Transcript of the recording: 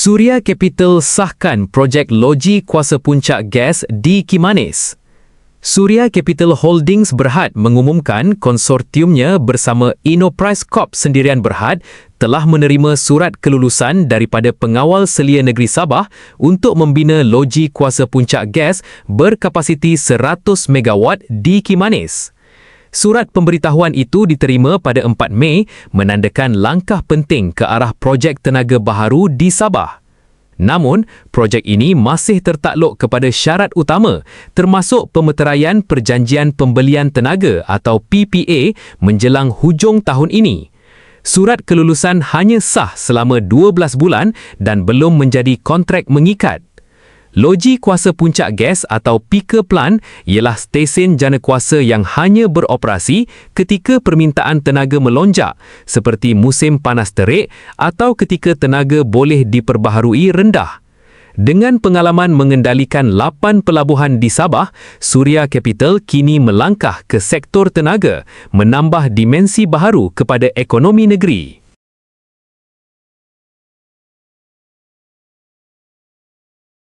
Suria Capital sahkan projek loji kuasa puncak gas di Kimanis. Suria Capital Holdings Berhad mengumumkan konsortiumnya bersama Innoprice Corp Sendirian Berhad telah menerima surat kelulusan daripada Pengawal Selia Negeri Sabah untuk membina loji kuasa puncak gas berkapasiti 100 megawatt di Kimanis. Surat pemberitahuan itu diterima pada 4 Mei menandakan langkah penting ke arah projek tenaga baharu di Sabah. Namun, projek ini masih tertakluk kepada syarat utama termasuk pemeteraian Perjanjian Pembelian Tenaga atau PPA menjelang hujung tahun ini. Surat kelulusan hanya sah selama 12 bulan dan belum menjadi kontrak mengikat. Loji kuasa puncak gas atau peaker plant ialah stesen jana kuasa yang hanya beroperasi ketika permintaan tenaga melonjak seperti musim panas terik atau ketika tenaga boleh diperbaharui rendah. Dengan pengalaman mengendalikan 8 pelabuhan di Sabah, Suria Capital kini melangkah ke sektor tenaga, menambah dimensi baharu kepada ekonomi negeri.